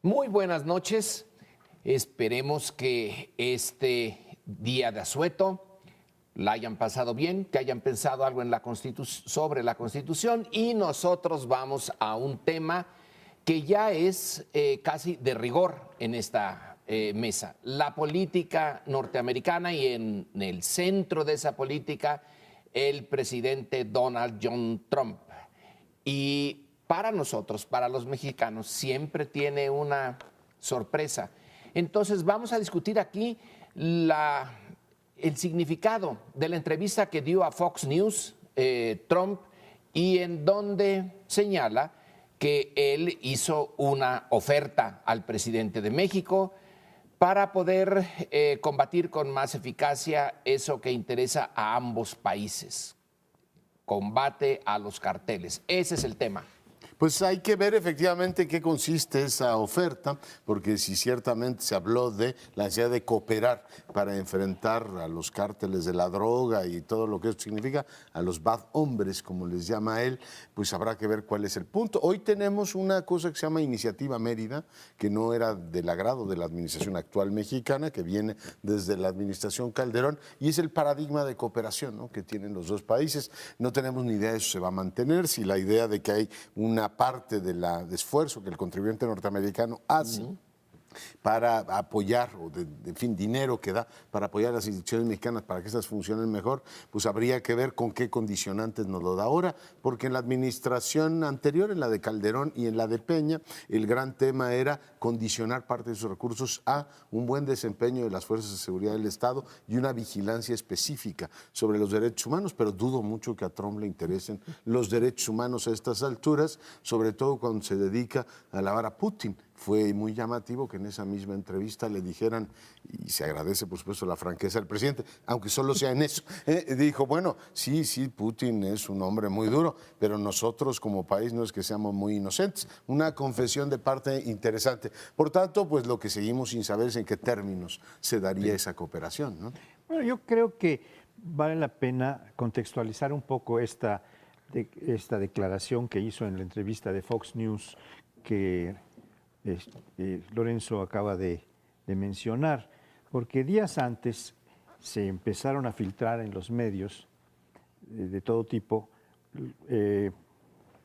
Muy buenas noches. Esperemos que este día de asueto la hayan pasado bien, que hayan pensado algo en sobre la Constitución, y nosotros vamos a un tema que ya es casi de rigor en esta mesa, la política norteamericana, y en el centro de esa política el presidente Donald John Trump. Y para nosotros, para los mexicanos, siempre tiene una sorpresa. Entonces vamos a discutir aquí el significado de la entrevista que dio a Fox News Trump, y en donde señala que él hizo una oferta al presidente de México para poder combatir con más eficacia eso que interesa a ambos países: combate a los carteles. Ese es el tema. Pues hay que ver efectivamente en qué consiste esa oferta, porque si ciertamente se habló de la necesidad de cooperar para enfrentar a los cárteles de la droga y todo lo que eso significa, a los bad hombres, como les llama él, pues habrá que ver cuál es el punto. Hoy tenemos una cosa que se llama Iniciativa Mérida, que no era del agrado de la administración actual mexicana, que viene desde la administración Calderón, y es el paradigma de cooperación, ¿no?, que tienen los dos países. No tenemos ni idea de eso se va a mantener, si la idea de que hay una parte del esfuerzo que el contribuyente norteamericano hace para apoyar, o en fin, dinero que da para apoyar a las instituciones mexicanas para que estas funcionen mejor, pues habría que ver con qué condicionantes nos lo da ahora, porque en la administración anterior, en la de Calderón y en la de Peña, el gran tema era condicionar parte de sus recursos a un buen desempeño de las fuerzas de seguridad del Estado y una vigilancia específica sobre los derechos humanos, pero dudo mucho que a Trump le interesen los derechos humanos a estas alturas, sobre todo cuando se dedica a alabar a Putin. Fue muy llamativo que en esa misma entrevista le dijeran, y se agradece por supuesto la franqueza del presidente, aunque solo sea en eso, dijo, bueno, sí, Putin es un hombre muy duro, pero nosotros como país no es que seamos muy inocentes. Una confesión de parte interesante. Por tanto, pues lo que seguimos sin saber es en qué términos se daría esa cooperación, ¿no? Bueno, yo creo que vale la pena contextualizar un poco esta declaración que hizo en la entrevista de Fox News que Lorenzo acaba de mencionar, porque días antes se empezaron a filtrar en los medios de todo tipo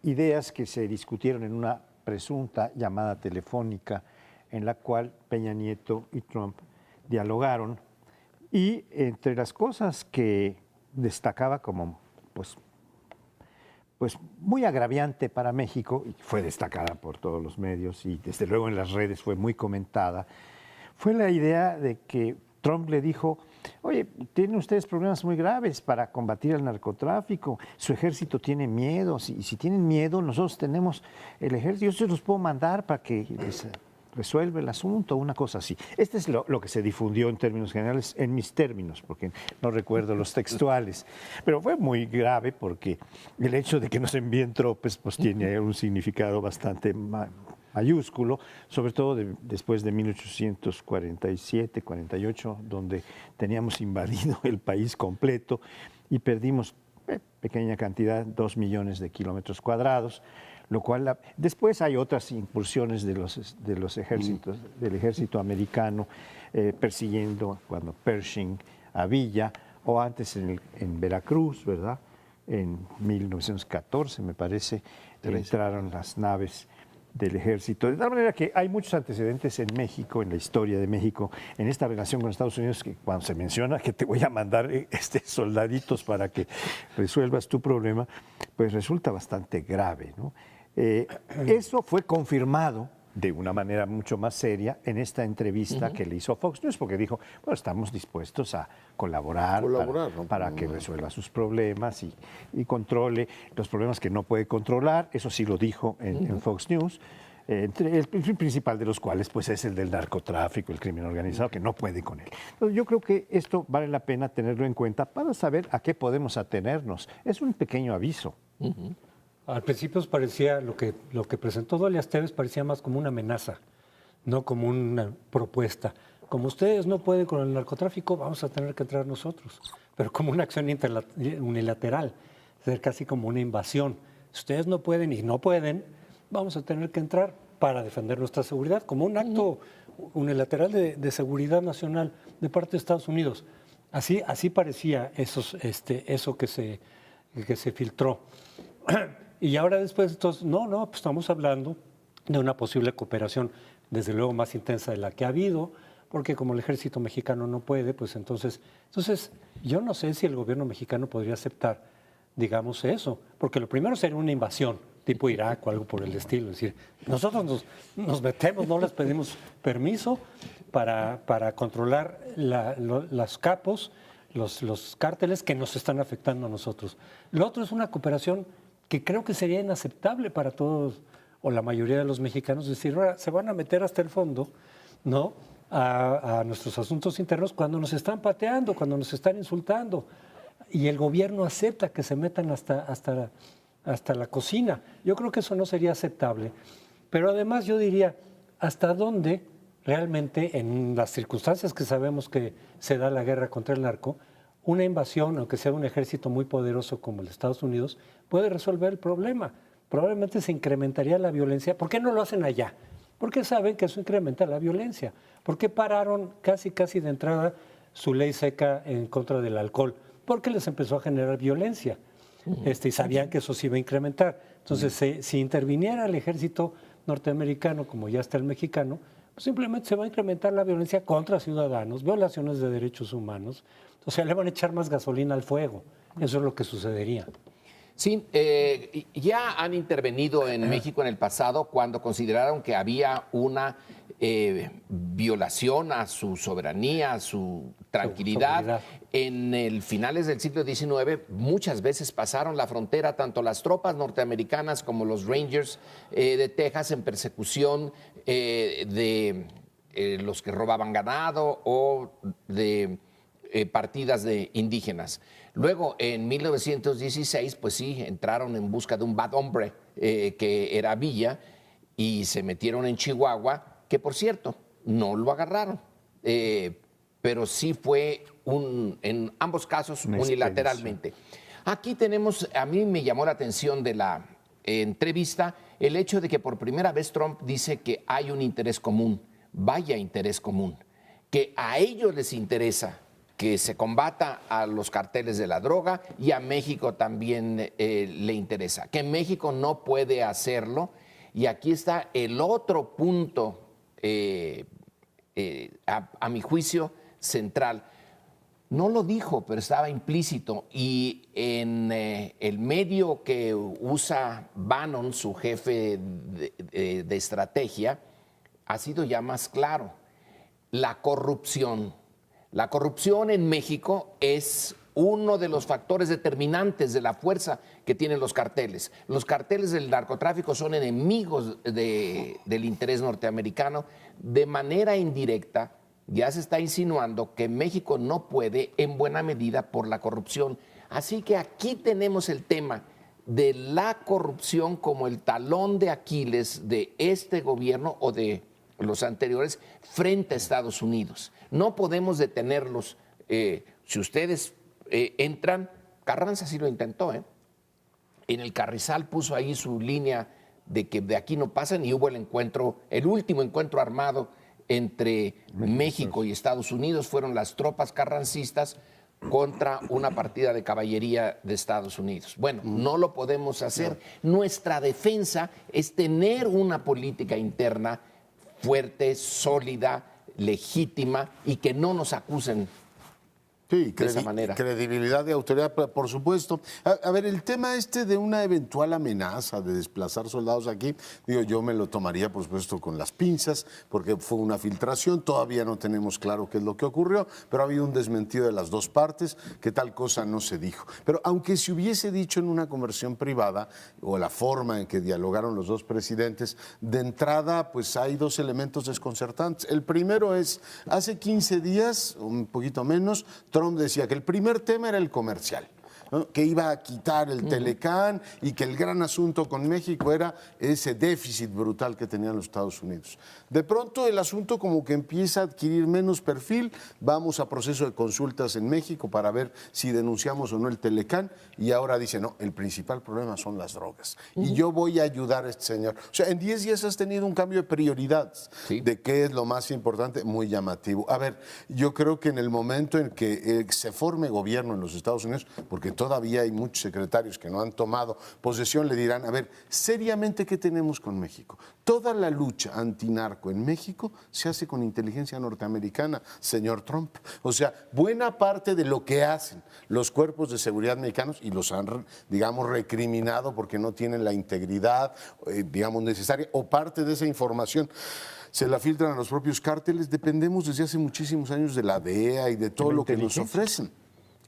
ideas que se discutieron en una presunta llamada telefónica en la cual Peña Nieto y Trump dialogaron, y entre las cosas que destacaba como pues muy agraviante para México, y fue destacada por todos los medios y desde luego en las redes fue muy comentada, fue la idea de que Trump le dijo, oye, tienen ustedes problemas muy graves para combatir el narcotráfico, su ejército tiene miedo, y si tienen miedo, nosotros tenemos el ejército, yo se los puedo mandar para que les resuelva el asunto, una cosa así. Este es lo que se difundió en términos generales, en mis términos, porque no recuerdo los textuales, pero fue muy grave porque el hecho de que nos envíen tropes pues tiene un significado bastante mayúsculo, sobre todo después de 1847, 48, donde teníamos invadido el país completo y perdimos pequeña cantidad, 2 millones de kilómetros cuadrados, lo cual después hay otras incursiones de los ejércitos, del ejército americano persiguiendo cuando Pershing a Villa, o antes en Veracruz, ¿verdad? En 1914 me parece, entraron las naves del ejército. De tal manera que hay muchos antecedentes en México, en la historia de México, en esta relación con Estados Unidos, que cuando se menciona que te voy a mandar soldaditos para que resuelvas tu problema, pues resulta bastante grave, ¿no? Eso fue confirmado de una manera mucho más seria en esta entrevista que le hizo Fox News, porque dijo, bueno, estamos dispuestos a colaborar para que resuelva sus problemas y controle los problemas que no puede controlar. Eso sí lo dijo en Fox News. El principal de los cuales pues, es el del narcotráfico, el crimen organizado, que no puede con él. Entonces, yo creo que esto vale la pena tenerlo en cuenta para saber a qué podemos atenernos. Es un pequeño aviso. Al principio parecía, lo que presentó Dolia Esteves parecía más como una amenaza, no como una propuesta. Como ustedes no pueden con el narcotráfico, vamos a tener que entrar nosotros. Pero como una acción unilateral, ser casi como una invasión. Si ustedes no pueden y no pueden, vamos a tener que entrar. para defender nuestra seguridad, como un acto unilateral de seguridad nacional de parte de Estados Unidos. Así parecía eso que se filtró. Y ahora después, entonces, pues estamos hablando de una posible cooperación, desde luego más intensa de la que ha habido, porque como el ejército mexicano no puede, pues entonces yo no sé si el gobierno mexicano podría aceptar, digamos, eso, porque lo primero sería una invasión, tipo Irak o algo por el estilo, es decir, nosotros nos metemos, no les pedimos permiso para controlar los capos, los cárteles que nos están afectando a nosotros. Lo otro es una cooperación que creo que sería inaceptable para todos o la mayoría de los mexicanos, es decir, ahora se van a meter hasta el fondo, ¿no?, a nuestros asuntos internos cuando nos están pateando, cuando nos están insultando, y el gobierno acepta que se metan hasta la cocina. Yo creo que eso no sería aceptable. Pero además yo diría, ¿hasta dónde realmente, en las circunstancias que sabemos que se da la guerra contra el narco, una invasión, aunque sea un ejército muy poderoso como el de Estados Unidos, puede resolver el problema? Probablemente se incrementaría la violencia. ¿Por qué no lo hacen allá? Porque saben que eso incrementa la violencia. ¿Por qué pararon casi de entrada su ley seca en contra del alcohol? Porque les empezó a generar violencia. Y sabían que eso se iba a incrementar. Entonces, si interviniera el ejército norteamericano, como ya está el mexicano, pues simplemente se va a incrementar la violencia contra ciudadanos, violaciones de derechos humanos. O sea, le van a echar más gasolina al fuego. Eso es lo que sucedería. Sí, ya han intervenido en México en el pasado cuando consideraron que había una violación a su soberanía, a su tranquilidad. En el finales del siglo XIX, muchas veces pasaron la frontera tanto las tropas norteamericanas como los Rangers de Texas en persecución de los que robaban ganado o de partidas de indígenas. Luego, en 1916, pues sí, entraron en busca de un bad hombre que era Villa y se metieron en Chihuahua, que por cierto, no lo agarraron, pero sí fue en ambos casos unilateralmente. Aquí tenemos, a mí me llamó la atención de la entrevista el hecho de que por primera vez Trump dice que hay un interés común, vaya interés común, que a ellos les interesa que se combata a los carteles de la droga y a México también le interesa, que México no puede hacerlo. Y aquí está el otro punto, a mi juicio, central. No lo dijo, pero estaba implícito. Y en el medio que usa Bannon, su jefe de estrategia, ha sido ya más claro. La corrupción. La corrupción en México es uno de los factores determinantes de la fuerza que tienen los carteles. Los carteles del narcotráfico son enemigos del interés norteamericano. De manera indirecta, ya se está insinuando que México no puede en buena medida por la corrupción. Así que aquí tenemos el tema de la corrupción como el talón de Aquiles de este gobierno o de los anteriores frente a Estados Unidos. No podemos detenerlos. Si ustedes entran, Carranza sí lo intentó, en el Carrizal puso ahí su línea de que de aquí no pasan y hubo el último encuentro armado entre México y Estados Unidos, fueron las tropas carrancistas contra una partida de caballería de Estados Unidos. Bueno, no lo podemos hacer. Nuestra defensa es tener una política interna fuerte, sólida, legítima y que no nos acusen Sí, de esa manera. Credibilidad de autoridad, por supuesto. A ver, el tema de una eventual amenaza de desplazar soldados aquí, yo me lo tomaría, por supuesto, con las pinzas, porque fue una filtración, todavía no tenemos claro qué es lo que ocurrió, pero ha habido un desmentido de las dos partes, que tal cosa no se dijo. Pero aunque se hubiese dicho en una conversación privada, o la forma en que dialogaron los dos presidentes, de entrada, pues hay dos elementos desconcertantes. El primero es, hace 15 días, un poquito menos, Trump decía que el primer tema era el comercial. ¿no? Que iba a quitar el Telecán y que el gran asunto con México era ese déficit brutal que tenían los Estados Unidos. De pronto el asunto como que empieza a adquirir menos perfil, vamos a proceso de consultas en México para ver si denunciamos o no el Telecán y ahora dice, no, el principal problema son las drogas y yo voy a ayudar a este señor. O sea, en 10 días has tenido un cambio de prioridades, de qué es lo más importante, muy llamativo. A ver, yo creo que en el momento en que se forme gobierno en los Estados Unidos, porque todavía hay muchos secretarios que no han tomado posesión, le dirán, a ver, seriamente, ¿qué tenemos con México? Toda la lucha antinarco en México se hace con inteligencia norteamericana, señor Trump. O sea, buena parte de lo que hacen los cuerpos de seguridad mexicanos, y los han, digamos, recriminado porque no tienen la integridad, digamos, necesaria, o parte de esa información se la filtran a los propios cárteles, dependemos desde hace muchísimos años de la DEA y de todo lo que nos ofrecen.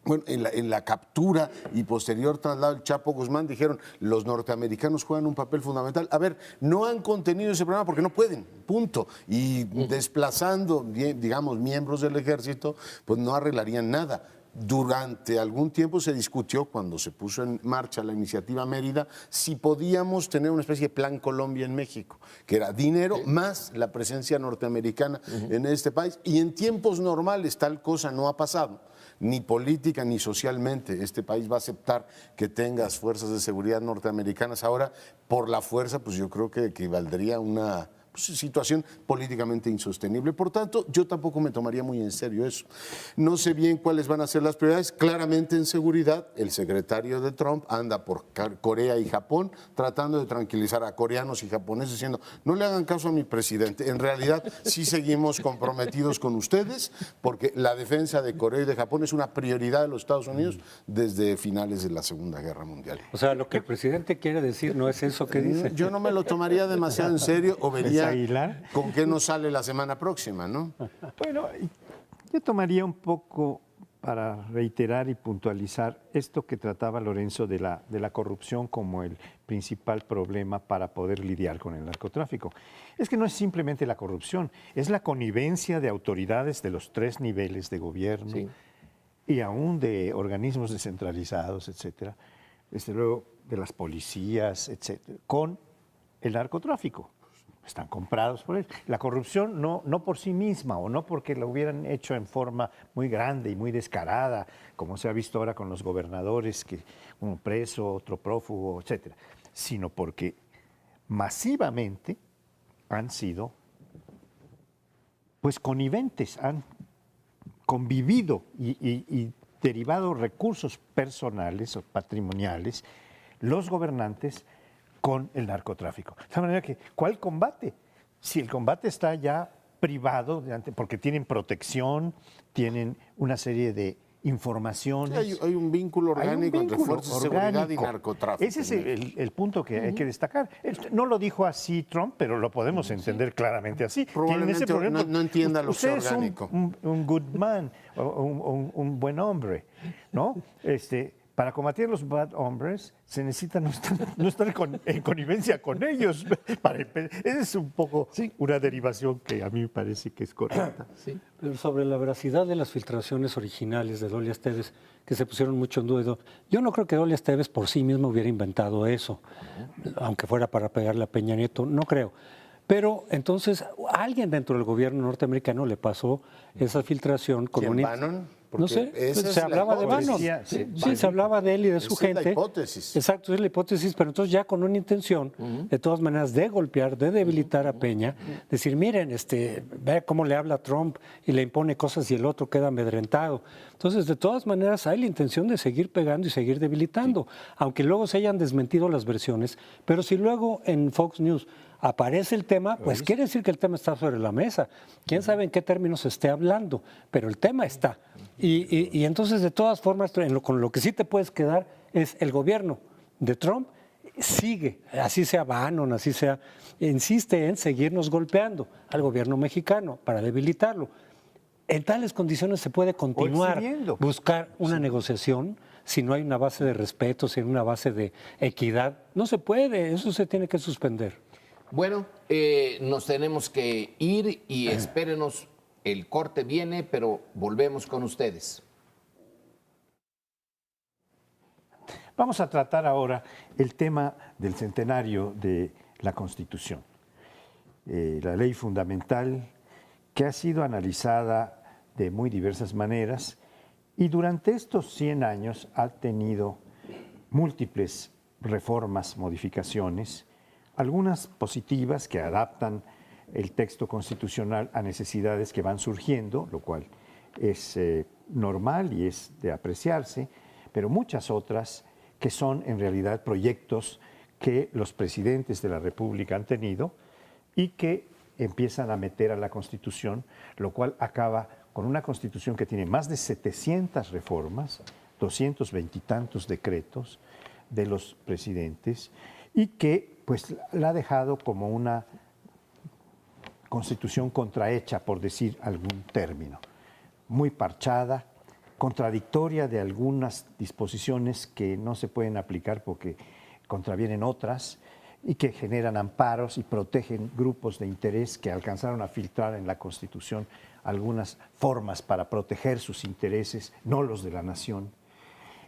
Bueno, en la captura y posterior traslado del Chapo Guzmán dijeron, los norteamericanos juegan un papel fundamental. A ver, no han contenido ese programa porque no pueden, punto. Y desplazando, digamos, miembros del ejército, pues no arreglarían nada. Durante algún tiempo se discutió, cuando se puso en marcha la iniciativa Mérida, si podíamos tener una especie de plan Colombia en México, que era dinero más la presencia norteamericana en este país. Y en tiempos normales tal cosa no ha pasado, ni política ni socialmente. Este país va a aceptar que tengas fuerzas de seguridad norteamericanas. Ahora, por la fuerza, pues yo creo que equivaldría a una situación políticamente insostenible. Por tanto, yo tampoco me tomaría muy en serio eso. No sé bien cuáles van a ser las prioridades. Claramente en seguridad, el secretario de Trump anda por Corea y Japón tratando de tranquilizar a coreanos y japoneses diciendo, no le hagan caso a mi presidente. En realidad, sí seguimos comprometidos con ustedes porque la defensa de Corea y de Japón es una prioridad de los Estados Unidos desde finales de la Segunda Guerra Mundial. O sea, lo que el presidente quiere decir no es eso que dice. Yo no me lo tomaría demasiado en serio o vería Aguilar. con qué nos sale la semana próxima, ¿no? Bueno, yo tomaría un poco para reiterar y puntualizar esto que trataba Lorenzo de la corrupción como el principal problema para poder lidiar con el narcotráfico. Es que no es simplemente la corrupción, es la connivencia de autoridades de los 3 niveles de gobierno y aún de organismos descentralizados, etcétera, desde luego de las policías, etcétera, con el narcotráfico. Están comprados por él. La corrupción no por sí misma o no porque lo hubieran hecho en forma muy grande y muy descarada, como se ha visto ahora con los gobernadores, que uno preso, otro prófugo, etcétera, sino porque masivamente han sido pues conniventes, han convivido y derivado recursos personales o patrimoniales los gobernantes con el narcotráfico. De tal manera que, ¿cuál combate? Si el combate está ya privado, porque tienen protección, tienen una serie de informaciones. Hay un vínculo orgánico entre fuerzas de seguridad y narcotráfico. Ese es el punto que hay que destacar. No lo dijo así Trump, pero lo podemos entender claramente así. Probablemente no entienda lo que es orgánico. Un good man, un buen hombre, ¿no? Para combatir a los bad hombres se necesita no estar en connivencia con ellos. Esa es un poco una derivación que a mí me parece que es correcta. Sí. Pero sobre la veracidad de las filtraciones originales de Dolia Esteves, que se pusieron mucho en duda, yo no creo que Dolia Esteves por sí misma hubiera inventado eso, aunque fuera para pegarle a Peña Nieto, no creo. Pero entonces alguien dentro del gobierno norteamericano le pasó esa filtración con un... ¿Bannon? No sé, se hablaba de Bannon. Sí, se hablaba de él y de su gente. Es la hipótesis. Exacto, es la hipótesis, pero entonces ya con una intención, de todas maneras, de golpear, de debilitar a Peña, decir, miren, ve cómo le habla Trump y le impone cosas y el otro queda amedrentado. Entonces, de todas maneras, hay la intención de seguir pegando y seguir debilitando, aunque luego se hayan desmentido las versiones, pero si luego en Fox News aparece el tema, pues quiere decir que el tema está sobre la mesa. Quién sabe en qué términos se esté hablando, pero el tema está. Y entonces, de todas formas, con lo que sí te puedes quedar es el gobierno de Trump sigue, así sea Bannon, así sea, insiste en seguirnos golpeando al gobierno mexicano para debilitarlo. En tales condiciones se puede continuar, buscar una negociación si no hay una base de respeto, si hay una base de equidad. No se puede, eso se tiene que suspender. Bueno, nos tenemos que ir y espérenos, el corte viene, pero volvemos con ustedes. Vamos a tratar ahora el tema del centenario de la Constitución, la ley fundamental que ha sido analizada de muy diversas maneras y durante estos 100 años ha tenido múltiples reformas, modificaciones, algunas positivas que adaptan el texto constitucional a necesidades que van surgiendo, lo cual es normal y es de apreciarse, pero muchas otras que son en realidad proyectos que los presidentes de la República han tenido y que empiezan a meter a la Constitución, lo cual acaba con una Constitución que tiene más de 700 reformas, 220 y tantos decretos de los presidentes y que pues la ha dejado como una Constitución contrahecha, por decir algún término, muy parchada, contradictoria de algunas disposiciones que no se pueden aplicar porque contravienen otras y que generan amparos y protegen grupos de interés que alcanzaron a filtrar en la Constitución algunas formas para proteger sus intereses, no los de la nación.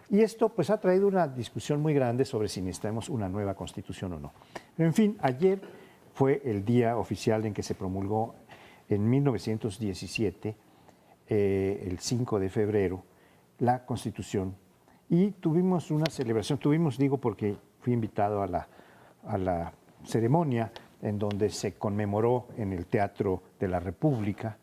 Y esto pues ha traído una discusión muy grande sobre si necesitamos una nueva Constitución o no. Pero en fin, ayer fue el día oficial en que se promulgó en 1917, el 5 de febrero, la Constitución. Y tuvimos una celebración, digo porque fui invitado a la ceremonia en donde se conmemoró en el Teatro de la República.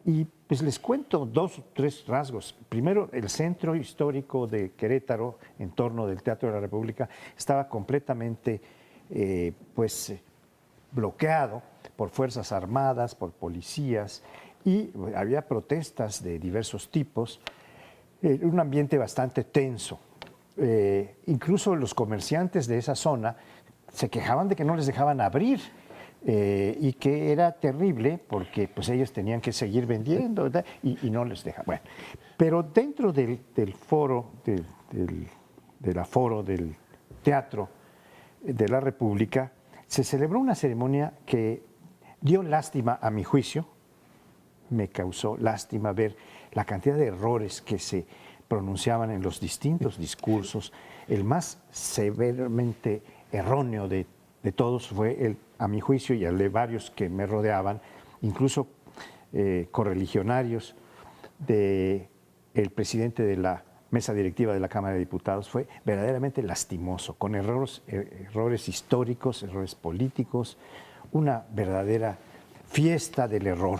Y pues les cuento 2 o 3 rasgos. Primero, el centro histórico de Querétaro, en torno del Teatro de la República, estaba completamente bloqueado por fuerzas armadas, por policías, y había protestas de diversos tipos, un ambiente bastante tenso. Incluso los comerciantes de esa zona se quejaban de que no les dejaban abrir y que era terrible porque pues ellos tenían que seguir vendiendo, ¿verdad? Y no les dejaban. Bueno, pero dentro del foro, del aforo del Teatro de la República, se celebró una ceremonia que dio lástima a mi juicio, me causó lástima ver la cantidad de errores que se pronunciaban en los distintos discursos. El más severamente erróneo de todos fue, a mi juicio, y el de varios que me rodeaban, incluso correligionarios del presidente de la mesa directiva de la Cámara de Diputados. Fue verdaderamente lastimoso, con errores históricos, errores políticos, una verdadera fiesta del error.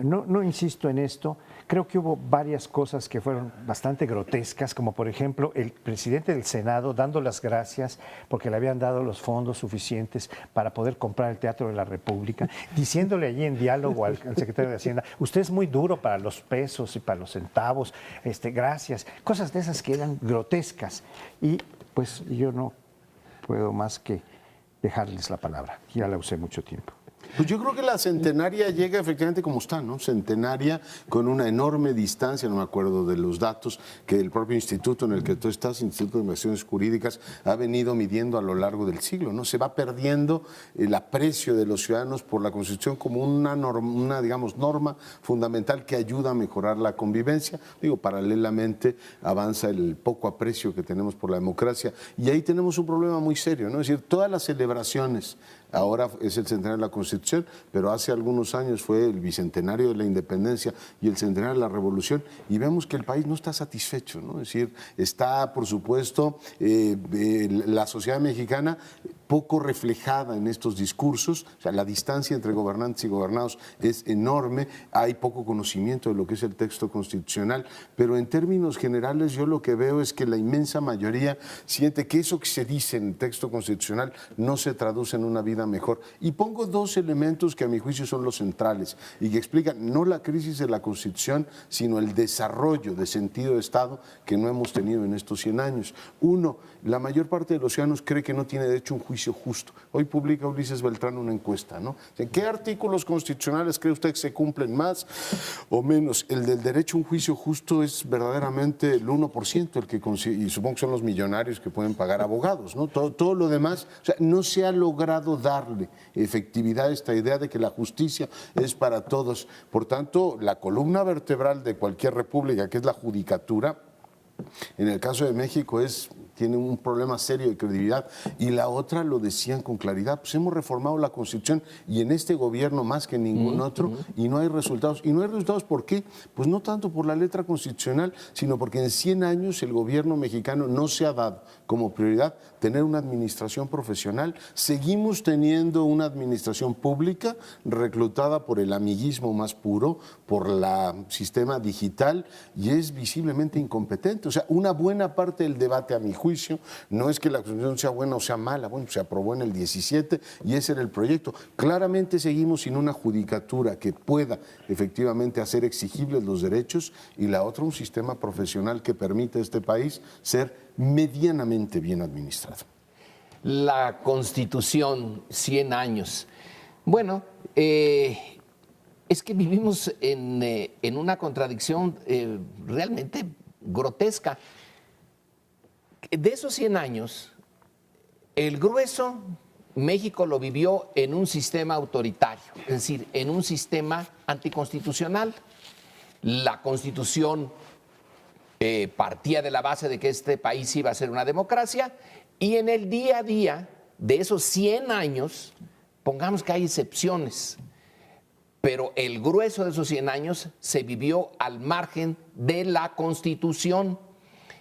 No insisto en esto, creo que hubo varias cosas que fueron bastante grotescas, como por ejemplo el presidente del Senado dando las gracias porque le habían dado los fondos suficientes para poder comprar el Teatro de la República, diciéndole allí en diálogo al secretario de Hacienda, usted es muy duro para los pesos y para los centavos, gracias, cosas de esas que eran grotescas. Y pues yo no puedo más que dejarles la palabra, ya la usé mucho tiempo. Pues yo creo que la centenaria llega efectivamente como está, ¿no? Centenaria con una enorme distancia, no me acuerdo de los datos, que el propio instituto en el que tú estás, Instituto de Investigaciones Jurídicas, ha venido midiendo a lo largo del siglo, ¿no? Se va perdiendo el aprecio de los ciudadanos por la Constitución como una norma fundamental que ayuda a mejorar la convivencia. Digo, paralelamente avanza el poco aprecio que tenemos por la democracia y ahí tenemos un problema muy serio, ¿no? Es decir, todas las celebraciones, ahora es el centenario de la Constitución, pero hace algunos años fue el bicentenario de la Independencia y el centenario de la Revolución, y vemos que el país no está satisfecho, ¿no? Es decir, está, por supuesto, la sociedad mexicana poco reflejada en estos discursos, o sea, la distancia entre gobernantes y gobernados es enorme, hay poco conocimiento de lo que es el texto constitucional, pero en términos generales yo lo que veo es que la inmensa mayoría siente que eso que se dice en el texto constitucional no se traduce en una vida mejor. Y pongo 2 elementos que a mi juicio son los centrales y que explican no la crisis de la Constitución, sino el desarrollo de sentido de Estado que no hemos tenido en estos 100 años. Uno, la mayor parte de los ciudadanos cree que no tiene derecho a un juicio justo. Hoy publica Ulises Beltrán una encuesta, ¿no? ¿En qué artículos constitucionales cree usted que se cumplen más o menos? El del derecho a un juicio justo es verdaderamente el 1%, el que y supongo que son los millonarios que pueden pagar abogados, ¿no? Todo lo demás, o sea, no se ha logrado darle efectividad a esta idea de que la justicia es para todos. Por tanto, la columna vertebral de cualquier república, que es la judicatura, En el caso de México tiene un problema serio de credibilidad. Y la otra, lo decían con claridad, pues hemos reformado la Constitución y en este gobierno más que en ningún otro, y no hay resultados. ¿Y no hay resultados por qué? Pues no tanto por la letra constitucional, sino porque en 100 años el gobierno mexicano no se ha dado como prioridad tener una administración profesional. Seguimos teniendo una administración pública reclutada por el amiguismo más puro, por el sistema digital, y es visiblemente incompetente. O sea, una buena parte del debate, a mi juicio, no es que la Constitución sea buena o sea mala. Bueno, se aprobó en el 17 y ese era el proyecto. Claramente seguimos sin una judicatura que pueda efectivamente hacer exigibles los derechos, y la otra, un sistema profesional que permite a este país ser medianamente bien administrado. La Constitución, 100 años. Bueno, es que vivimos en una contradicción realmente grotesca. De esos 100 años, el grueso, México lo vivió en un sistema autoritario, es decir, en un sistema anticonstitucional. La Constitución partía de la base de que este país iba a ser una democracia, y en el día a día de esos 100 años, pongamos que hay excepciones, pero el grueso de esos 100 años se vivió al margen de la Constitución.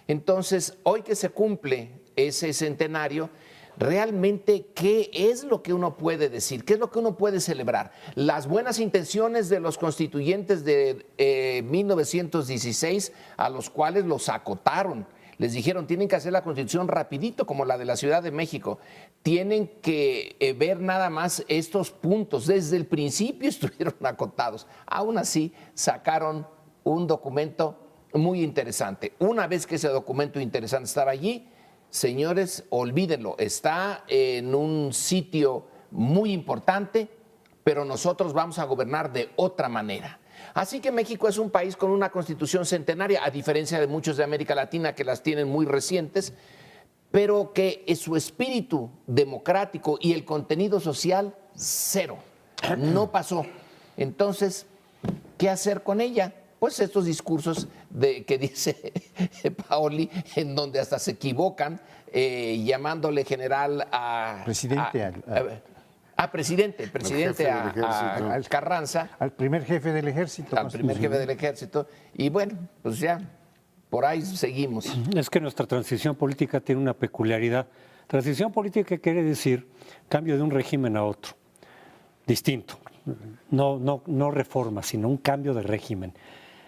Entonces, hoy que se cumple ese centenario, realmente, ¿qué es lo que uno puede decir? ¿Qué es lo que uno puede celebrar? Las buenas intenciones de los constituyentes de 1916, a los cuales los acotaron. Les dijeron, tienen que hacer la Constitución rapidito, como la de la Ciudad de México. Tienen que ver nada más estos puntos. Desde el principio estuvieron acotados. Aún así, sacaron un documento muy interesante. Una vez que ese documento interesante estaba allí, señores, olvídenlo, está en un sitio muy importante, pero nosotros vamos a gobernar de otra manera. Así que México es un país con una constitución centenaria, a diferencia de muchos de América Latina que las tienen muy recientes, pero que su espíritu democrático y el contenido social, cero, no pasó. Entonces, ¿qué hacer con ella? Pues estos discursos que dice Paoli, en donde hasta se equivocan, llamándole general a... Presidente. Presidente a Carranza. Al primer jefe del ejército. Al primer jefe del ejército. Y bueno, pues ya, por ahí seguimos. Es que nuestra transición política tiene una peculiaridad. Transición política quiere decir cambio de un régimen a otro, distinto. No reforma, sino un cambio de régimen.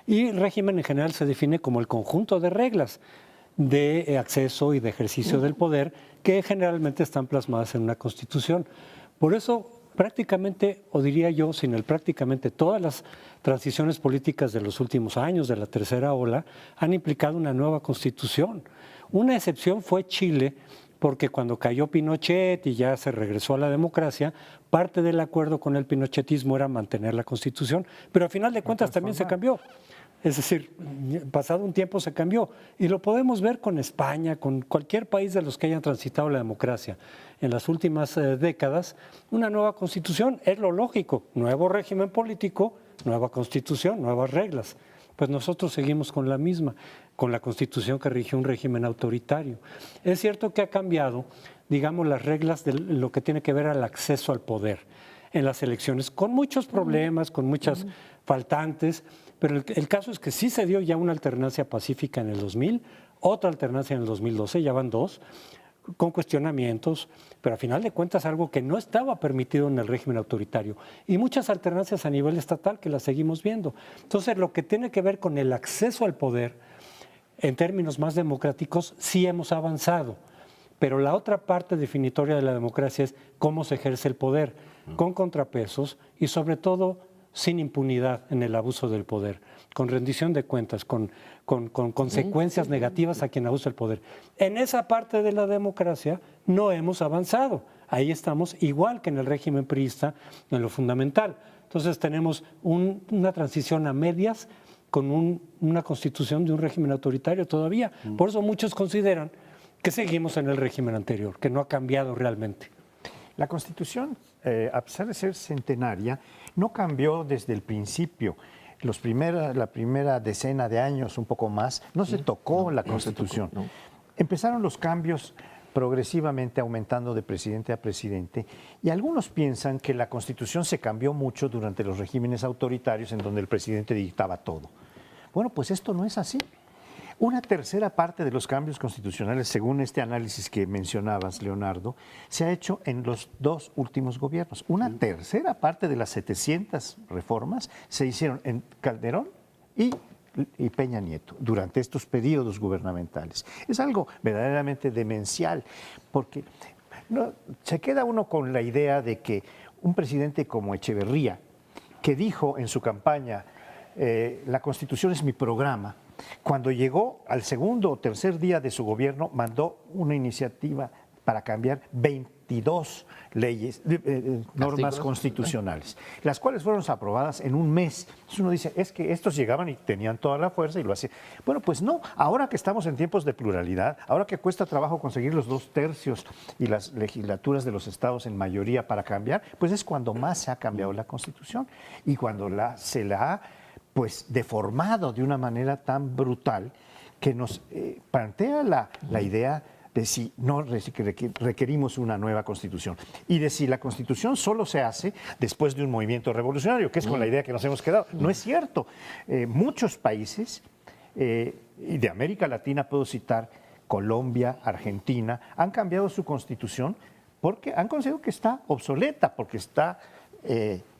Y régimen en general se define como el conjunto de reglas de acceso y de ejercicio del poder que generalmente están plasmadas en una constitución. Por eso prácticamente, o diría yo, sin el prácticamente, todas las transiciones políticas de los últimos años, de la tercera ola, han implicado una nueva constitución. Una excepción fue Chile, porque cuando cayó Pinochet y ya se regresó a la democracia, parte del acuerdo con el pinochetismo era mantener la constitución, pero al final de cuentas también se cambió. Es decir, pasado un tiempo se cambió. Y lo podemos ver con España, con cualquier país de los que hayan transitado la democracia. En las últimas décadas, una nueva constitución es lo lógico. Nuevo régimen político, nueva constitución, nuevas reglas. Pues nosotros seguimos con la misma, con la constitución que rige un régimen autoritario. Es cierto que ha cambiado, digamos, las reglas de lo que tiene que ver al acceso al poder en las elecciones, con muchos problemas, con muchas faltantes, pero el caso es que sí se dio ya una alternancia pacífica en el 2000, otra alternancia en el 2012, ya van dos, con cuestionamientos, pero a final de cuentas algo que no estaba permitido en el régimen autoritario. Y muchas alternancias a nivel estatal que las seguimos viendo. Entonces, lo que tiene que ver con el acceso al poder, en términos más democráticos, sí hemos avanzado. Pero la otra parte definitoria de la democracia es cómo se ejerce el poder, con contrapesos y sobre todo sin impunidad en el abuso del poder, con rendición de cuentas, con consecuencias negativas a quien abusa el poder. En esa parte de la democracia no hemos avanzado. Ahí estamos igual que en el régimen priista, en lo fundamental. Entonces tenemos una transición a medias con una constitución de un régimen autoritario todavía. Por eso muchos consideran que seguimos en el régimen anterior, que no ha cambiado realmente. La Constitución, a pesar de ser centenaria, no cambió desde el principio. la primera decena de años, un poco más, no se tocó la Constitución. Empezaron los cambios progresivamente aumentando de presidente a presidente, y algunos piensan que la Constitución se cambió mucho durante los regímenes autoritarios en donde el presidente dictaba todo. Bueno, pues esto no es así. Una tercera parte de los cambios constitucionales, según este análisis que mencionabas, Leonardo, se ha hecho en los 2 últimos gobiernos. Una tercera parte de las 700 reformas se hicieron en Calderón y Peña Nieto durante estos periodos gubernamentales. Es algo verdaderamente demencial, porque se queda uno con la idea de que un presidente como Echeverría, que dijo en su campaña, la Constitución es mi programa, cuando llegó al segundo o tercer día de su gobierno, mandó una iniciativa para cambiar 22 leyes, normas constitucionales, las cuales fueron aprobadas en un mes. Entonces uno dice, es que estos llegaban y tenían toda la fuerza y lo hacían. Bueno, pues no, ahora que estamos en tiempos de pluralidad, ahora que cuesta trabajo conseguir los 2/3 y las legislaturas de los estados en mayoría para cambiar, pues es cuando más se ha cambiado la Constitución y cuando se la ha pues deformado de una manera tan brutal que nos plantea la idea de si no requerimos una nueva Constitución y de si la Constitución solo se hace después de un movimiento revolucionario, que es con la idea que nos hemos quedado. No es cierto. Muchos países, y de América Latina puedo citar Colombia, Argentina, han cambiado su Constitución porque han considerado que está obsoleta, porque está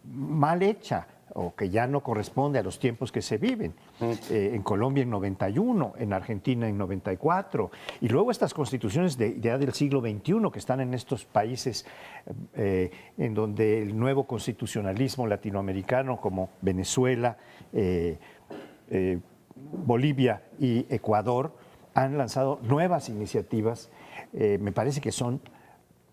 mal hecha, o que ya no corresponde a los tiempos que se viven. En Colombia en 91, en Argentina en 94, y luego estas constituciones ya del siglo XXI que están en estos países en donde el nuevo constitucionalismo latinoamericano como Venezuela, Bolivia y Ecuador han lanzado nuevas iniciativas, me parece que son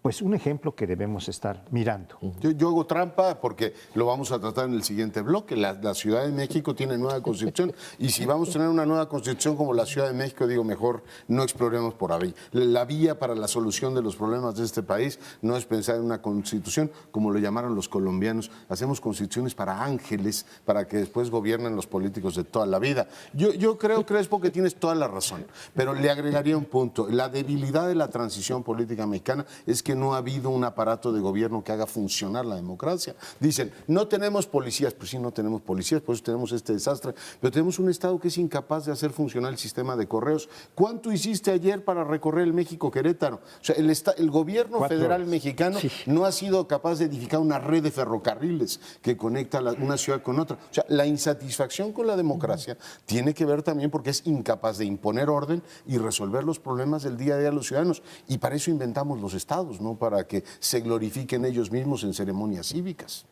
pues un ejemplo que debemos estar mirando. Yo hago trampa porque lo vamos a tratar en el siguiente bloque. La Ciudad de México tiene nueva constitución y si vamos a tener una nueva constitución como la Ciudad de México, digo, mejor no exploremos por ahí. La vía para la solución de los problemas de este país no es pensar en una constitución como lo llamaron los colombianos. Hacemos constituciones para ángeles, para que después gobiernen los políticos de toda la vida. Yo creo, Crespo, que tienes toda la razón, pero le agregaría un punto. La debilidad de la transición política mexicana es que no ha habido un aparato de gobierno que haga funcionar la democracia. Dicen, no tenemos policías, pues sí, no tenemos policías, por eso tenemos este desastre, pero tenemos un Estado que es incapaz de hacer funcionar el sistema de correos. ¿Cuánto hiciste ayer para recorrer el México-Querétaro? O sea, el gobierno federal mexicano no ha sido capaz de edificar una red de ferrocarriles que conecta una ciudad con otra. O sea, la insatisfacción con la democracia tiene que ver también porque es incapaz de imponer orden y resolver los problemas del día a día de los ciudadanos. Y para eso inventamos los estados, ¿no? Para que se glorifiquen ellos mismos en ceremonias cívicas.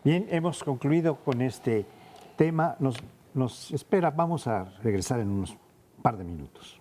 Bien, hemos concluido con este tema. Nos espera, vamos a regresar en unos par de minutos.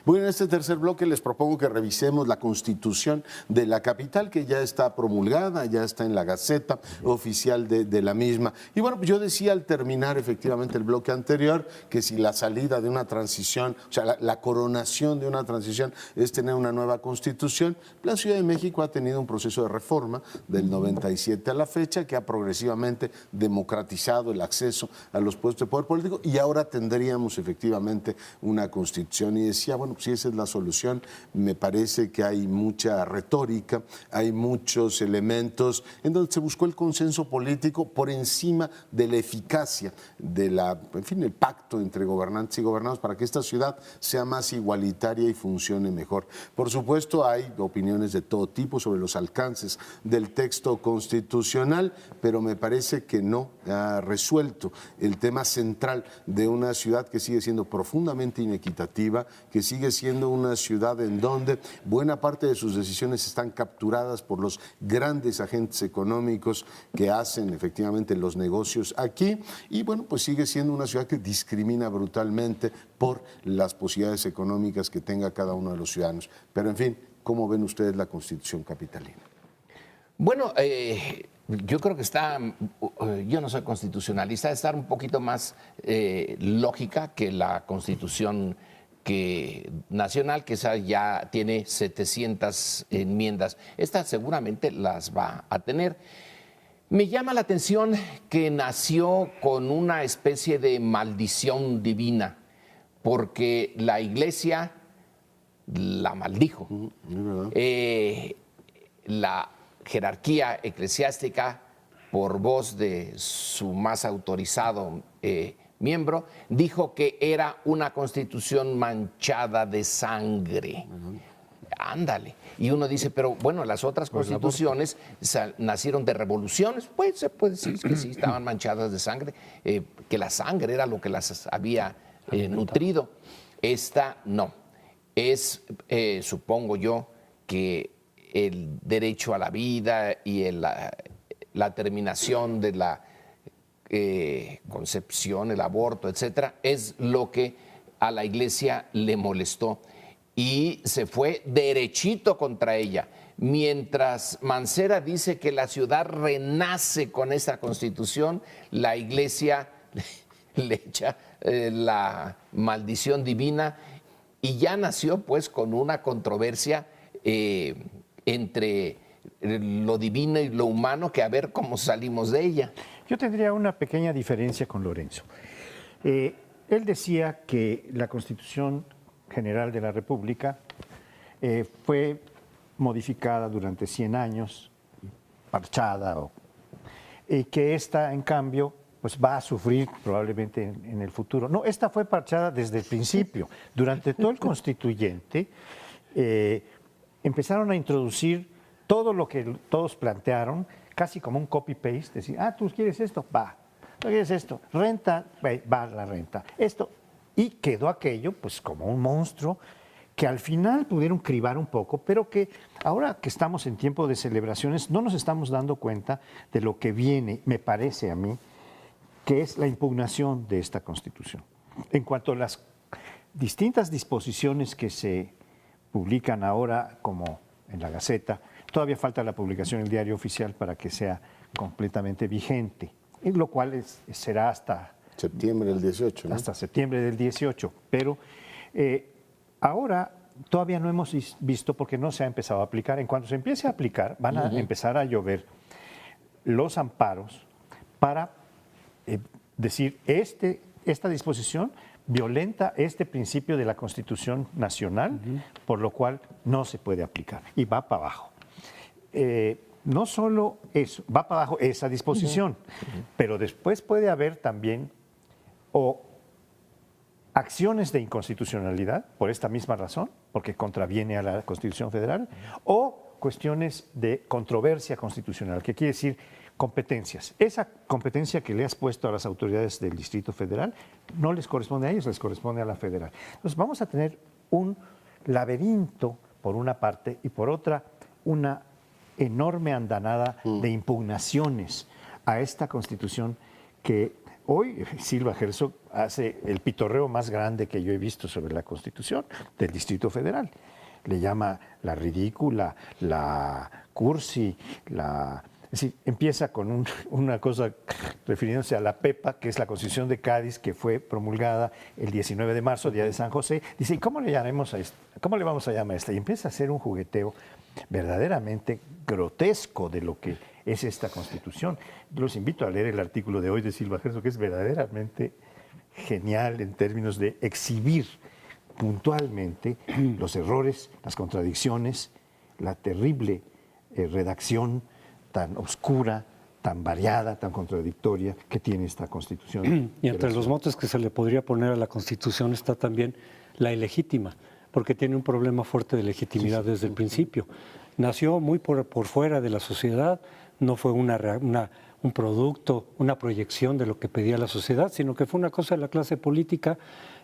Bueno, en este tercer bloque les propongo que revisemos la Constitución de la capital, que ya está promulgada, ya está en la Gaceta Oficial de la misma. Y bueno, pues yo decía al terminar efectivamente el bloque anterior que si la salida de una transición, o sea, la coronación de una transición es tener una nueva Constitución, la Ciudad de México ha tenido un proceso de reforma del 97 a la fecha que ha progresivamente democratizado el acceso a los puestos de poder político y ahora tendríamos efectivamente una Constitución. Y decía, bueno, pues si esa es la solución, me parece que hay mucha retórica, hay muchos elementos en donde se buscó el consenso político por encima de la eficacia en fin, el pacto entre gobernantes y gobernados para que esta ciudad sea más igualitaria y funcione mejor. Por supuesto, hay opiniones de todo tipo sobre los alcances del texto constitucional, pero me parece que no ha resuelto el tema central de una ciudad que sigue siendo profundamente inequitativa, que sigue siendo una ciudad en donde buena parte de sus decisiones están capturadas por los grandes agentes económicos que hacen efectivamente los negocios aquí y bueno, pues sigue siendo una ciudad que discrimina brutalmente por las posibilidades económicas que tenga cada uno de los ciudadanos. Pero en fin, ¿cómo ven ustedes la Constitución capitalina? Bueno, yo creo que yo no soy constitucionalista, estar un poquito más lógica que la Constitución nacional, que esa ya tiene 700 enmiendas. Esta seguramente las va a tener. Me llama la atención que nació con una especie de maldición divina, porque la Iglesia la maldijo. La jerarquía eclesiástica, por voz de su más autorizado miembro, dijo que era una constitución manchada de sangre. Ándale. Y uno dice, pero bueno, las otras constituciones nacieron de revoluciones. Pues se puede decir que sí, estaban manchadas de sangre, que la sangre era lo que las había nutrido. Esta no. Es, supongo yo, que el derecho a la vida y la terminación de la concepción, el aborto, etcétera, es lo que a la Iglesia le molestó. Y se fue derechito contra ella. Mientras Mancera dice que la ciudad renace con esta constitución, la Iglesia le echa la maldición divina y ya nació pues con una controversia entre lo divino y lo humano, que a ver cómo salimos de ella. Yo tendría una pequeña diferencia con Lorenzo. Él decía que la Constitución General de la República fue modificada durante 100 años, parchada, y que esta, en cambio, pues va a sufrir probablemente en el futuro. No, esta fue parchada desde el principio. Durante todo el constituyente empezaron a introducir todo lo que todos plantearon, casi como un copy-paste, decir, tú quieres esto, va, tú quieres esto, renta, va la renta, esto. Y quedó aquello pues como un monstruo que al final pudieron cribar un poco, pero que ahora que estamos en tiempo de celebraciones no nos estamos dando cuenta de lo que viene, me parece a mí, que es la impugnación de esta Constitución. En cuanto a las distintas disposiciones que se publican ahora, como en la Gaceta, todavía falta la publicación en el Diario Oficial para que sea completamente vigente, lo cual será hasta septiembre del 18, ¿no? Hasta septiembre del 18, pero ahora todavía no hemos visto porque no se ha empezado a aplicar. En cuanto se empiece a aplicar, van a empezar a llover los amparos para decir, esta disposición violenta este principio de la Constitución Nacional, por lo cual no se puede aplicar y va para abajo. No solo eso, va para abajo esa disposición, pero después puede haber también o acciones de inconstitucionalidad por esta misma razón, porque contraviene a la Constitución Federal, o cuestiones de controversia constitucional, que quiere decir competencias. Esa competencia que le has puesto a las autoridades del Distrito Federal no les corresponde a ellos, les corresponde a la federal. Entonces vamos a tener un laberinto por una parte y por otra una enorme andanada de impugnaciones a esta Constitución que hoy Silva Herzog hace el pitorreo más grande que yo he visto sobre la Constitución del Distrito Federal. Le llama la ridícula, la cursi, Es decir, empieza con una cosa refiriéndose a la PEPA, que es la Constitución de Cádiz, que fue promulgada el 19 de marzo, Día de San José. Dice, ¿y cómo le llamaremos a esto? ¿Cómo le vamos a llamar a esta? Y empieza a hacer un jugueteo verdaderamente grotesco de lo que es esta Constitución. Yo los invito a leer el artículo de hoy de Silva Herzog, que es verdaderamente genial en términos de exhibir puntualmente los errores, las contradicciones, la terrible redacción tan oscura, tan variada, tan contradictoria que tiene esta Constitución. Y entre los motes que se le podría poner a la Constitución está también la ilegítima, porque tiene un problema fuerte de legitimidad desde el principio. Nació muy por fuera de la sociedad, no fue un producto, una proyección de lo que pedía la sociedad, sino que fue una cosa de la clase política.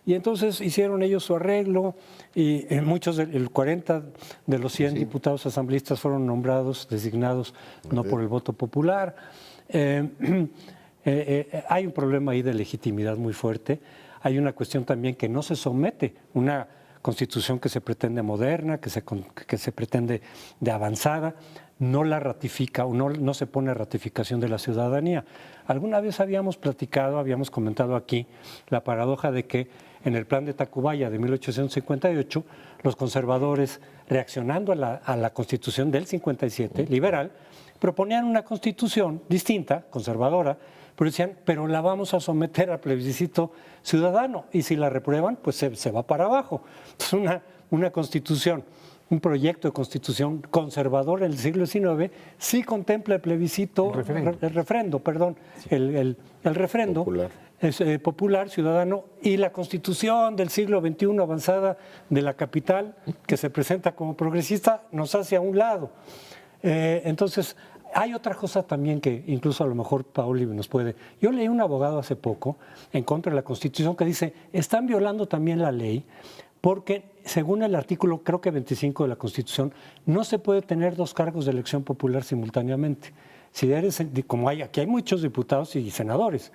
Y entonces hicieron ellos su arreglo y muchos, el 40 de los 100 diputados asambleístas fueron nombrados, designados no por el voto popular. Hay un problema ahí de legitimidad muy fuerte. Hay una cuestión también que no se somete, una constitución que se pretende moderna, que se pretende de avanzada, no la ratifica o no se pone a ratificación de la ciudadanía. Alguna vez habíamos comentado aquí la paradoja de que en el plan de Tacubaya de 1858, los conservadores, reaccionando a la Constitución del 57, liberal, proponían una Constitución distinta, conservadora, pero decían, pero la vamos a someter a plebiscito ciudadano, y si la reprueban, pues se va para abajo. Entonces, una Constitución, un proyecto de Constitución conservador en el siglo XIX sí contempla el plebiscito, el referendo Popular. Popular, ciudadano, y la Constitución del siglo XXI avanzada de la capital, que se presenta como progresista, nos hace a un lado. Entonces, hay otra cosa también que incluso a lo mejor Paoli nos puede... Yo leí un abogado hace poco en contra de la Constitución que dice, están violando también la ley porque según el artículo, creo que 25 de la Constitución, no se puede tener dos cargos de elección popular simultáneamente. Si eres, como aquí hay muchos diputados y senadores,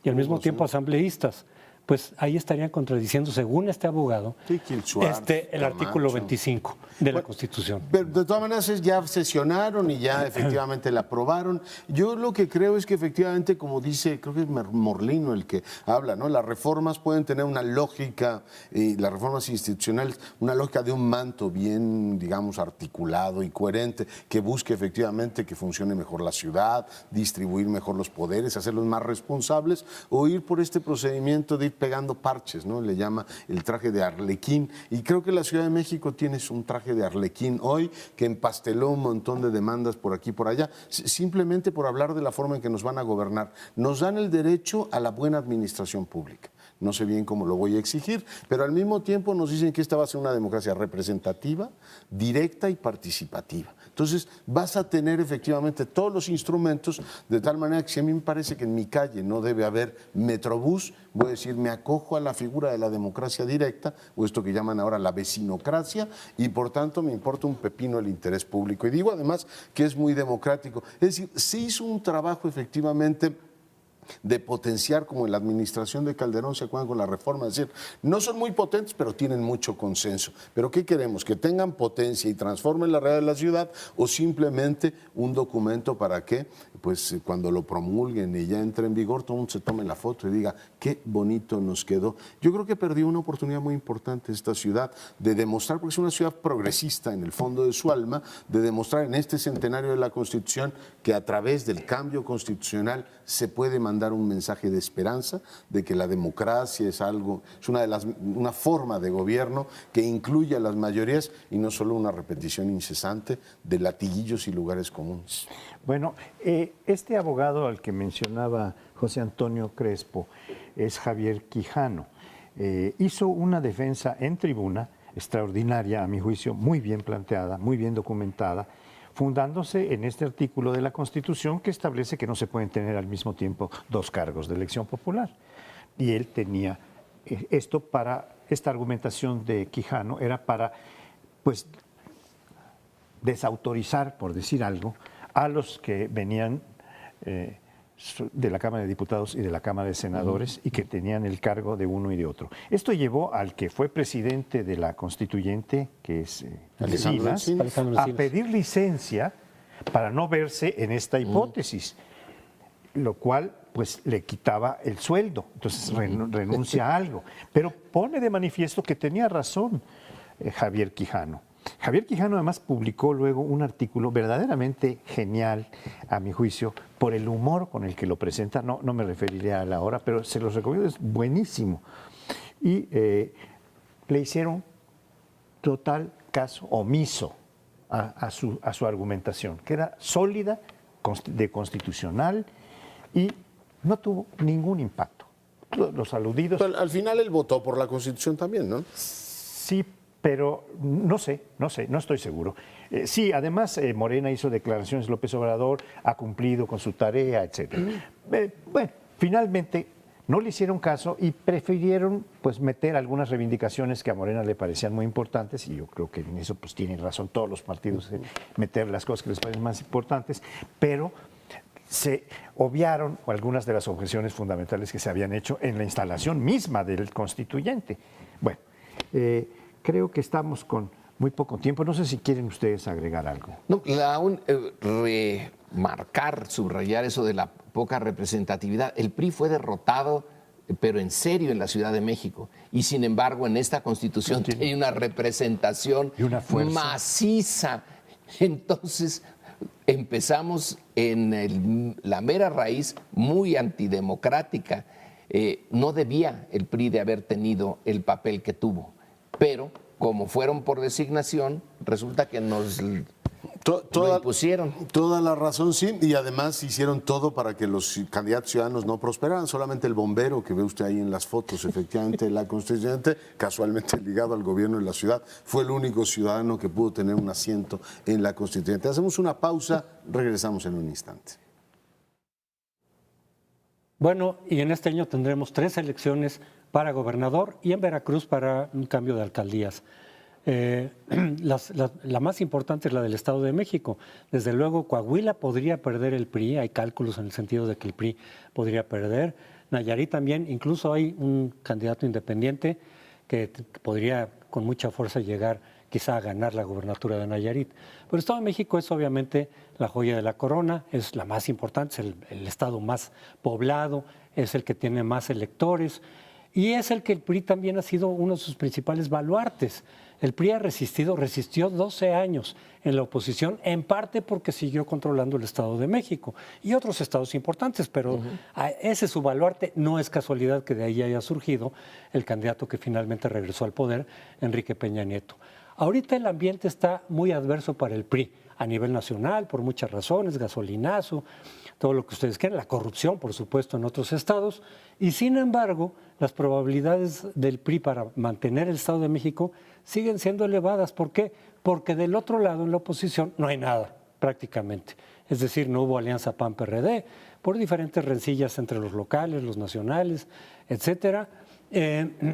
y al mismo tiempo asambleístas, pues ahí estarían contradiciendo, según este abogado, el artículo 25 de la Constitución. Pero de todas maneras ya sesionaron y ya efectivamente la aprobaron. Yo lo que creo es que efectivamente, como dice, creo que es Morlino el que habla, ¿no? Las reformas pueden tener una lógica, las reformas institucionales, una lógica de un manto bien, digamos, articulado y coherente, que busque efectivamente que funcione mejor la ciudad, distribuir mejor los poderes, hacerlos más responsables, o ir por este procedimiento de ir pegando parches, ¿no? Le llama el traje de Arlequín, y creo que la Ciudad de México tiene un traje de Arlequín hoy que empasteló un montón de demandas por aquí y por allá, simplemente por hablar de la forma en que nos van a gobernar. Nos dan el derecho a la buena administración pública. No sé bien cómo lo voy a exigir, pero al mismo tiempo nos dicen que esta va a ser una democracia representativa, directa y participativa. Entonces vas a tener efectivamente todos los instrumentos, de tal manera que si a mí me parece que en mi calle no debe haber metrobús, voy a decir, me acojo a la figura de la democracia directa, o esto que llaman ahora la vecinocracia, y por tanto me importa un pepino el interés público. Y digo además que es muy democrático. Es decir, se hizo un trabajo efectivamente de potenciar, como en la administración de Calderón, se acuerdan con la reforma, es decir, no son muy potentes, pero tienen mucho consenso. ¿Pero qué queremos? ¿Que tengan potencia y transformen la realidad de la ciudad, o simplemente un documento para que, pues cuando lo promulguen y ya entre en vigor, todo el mundo se tome la foto y diga, qué bonito nos quedó? Yo creo que perdió una oportunidad muy importante esta ciudad de demostrar, porque es una ciudad progresista en el fondo de su alma, de demostrar en este centenario de la Constitución que a través del cambio constitucional se puede mandar un mensaje de esperanza, de que la democracia es algo, es una forma de gobierno que incluye a las mayorías y no solo una repetición incesante de latiguillos y lugares comunes. Bueno, este abogado al que mencionaba José Antonio Crespo es Javier Quijano. Hizo una defensa en tribuna extraordinaria, a mi juicio, muy bien planteada, muy bien documentada, fundándose en este artículo de la Constitución que establece que no se pueden tener al mismo tiempo dos cargos de elección popular. Y él tenía esta argumentación de Quijano era para, pues, desautorizar, por decir algo, a los que venían de la Cámara de Diputados y de la Cámara de Senadores y que tenían el cargo de uno y de otro. Esto llevó al que fue presidente de la Constituyente, que es Alejandro Encinas, a pedir licencia para no verse en esta hipótesis, lo cual pues le quitaba el sueldo, entonces renuncia a algo. Pero pone de manifiesto que tenía razón Javier Quijano. Javier Quijano además publicó luego un artículo verdaderamente genial, a mi juicio, por el humor con el que lo presenta. No me referiré a la hora, pero se los recomiendo, es buenísimo. Y le hicieron total caso omiso a su argumentación, que era sólida, de constitucional, y no tuvo ningún impacto. Los aludidos... Pero al final él votó por la Constitución también, ¿no? Sí, pero no estoy seguro. Sí, además Morena hizo declaraciones, López Obrador ha cumplido con su tarea, etc. Bueno, finalmente no le hicieron caso y prefirieron pues meter algunas reivindicaciones que a Morena le parecían muy importantes, y yo creo que en eso pues tienen razón todos los partidos, meter las cosas que les parecen más importantes, pero se obviaron algunas de las objeciones fundamentales que se habían hecho en la instalación misma del constituyente. Bueno, creo que estamos con muy poco tiempo. No sé si quieren ustedes agregar algo. No, remarcar, subrayar eso de la poca representatividad. El PRI fue derrotado pero en serio en la Ciudad de México. Y sin embargo, en esta Constitución tiene una representación y una fuerza maciza. Entonces, empezamos en la mera raíz muy antidemocrática. No debía el PRI de haber tenido el papel que tuvo, pero como fueron por designación, resulta que nos lo impusieron. Toda la razón, sí, y además hicieron todo para que los candidatos ciudadanos no prosperaran. Solamente el bombero que ve usted ahí en las fotos, efectivamente, la constituyente, casualmente ligado al gobierno de la ciudad, fue el único ciudadano que pudo tener un asiento en la constituyente. Hacemos una pausa, regresamos en un instante. Bueno, y en este año tendremos 3 elecciones para gobernador y en Veracruz para un cambio de alcaldías. La más importante es la del Estado de México. Desde luego, Coahuila podría perder el PRI, hay cálculos en el sentido de que el PRI podría perder. Nayarit también, incluso hay un candidato independiente que podría con mucha fuerza llegar quizá a ganar la gobernatura de Nayarit. Pero el Estado de México es obviamente la joya de la corona, es la más importante, es el estado más poblado, es el que tiene más electores y es el que el PRI también ha sido uno de sus principales baluartes. El PRI resistió 12 años en la oposición, en parte porque siguió controlando el Estado de México y otros estados importantes, pero ese es su baluarte. No es casualidad que de ahí haya surgido el candidato que finalmente regresó al poder, Enrique Peña Nieto. Ahorita el ambiente está muy adverso para el PRI a nivel nacional, por muchas razones, gasolinazo, todo lo que ustedes quieran, la corrupción, por supuesto, en otros estados, y sin embargo, las probabilidades del PRI para mantener el Estado de México siguen siendo elevadas. ¿Por qué? Porque del otro lado, en la oposición, no hay nada, prácticamente. Es decir, no hubo alianza PAN-PRD, por diferentes rencillas entre los locales, los nacionales, etcétera.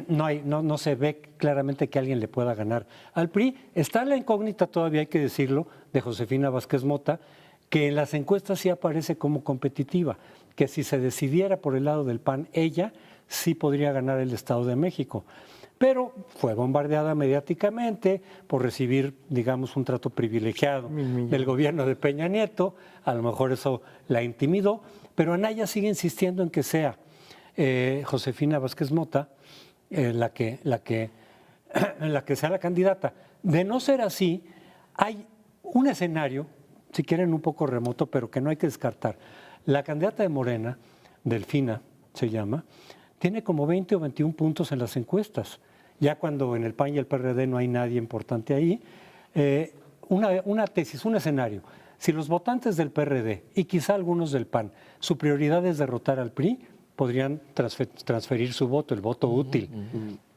No se ve claramente que alguien le pueda ganar al PRI. Está la incógnita todavía, hay que decirlo, de Josefina Vázquez Mota, que en las encuestas sí aparece como competitiva, que si se decidiera por el lado del PAN, ella sí podría ganar el Estado de México. Pero fue bombardeada mediáticamente por recibir, digamos, un trato privilegiado del gobierno de Peña Nieto. A lo mejor eso la intimidó, pero Anaya sigue insistiendo en que sea Josefina Vázquez Mota la que sea la candidata. De no ser así, hay un escenario, si quieren un poco remoto, pero que no hay que descartar. La candidata de Morena, Delfina se llama, tiene como 20 o 21 puntos en las encuestas. Ya cuando en el PAN y el PRD no hay nadie importante ahí, una tesis, un escenario. Si los votantes del PRD y quizá algunos del PAN, su prioridad es derrotar al PRI, podrían transferir su voto, el voto útil.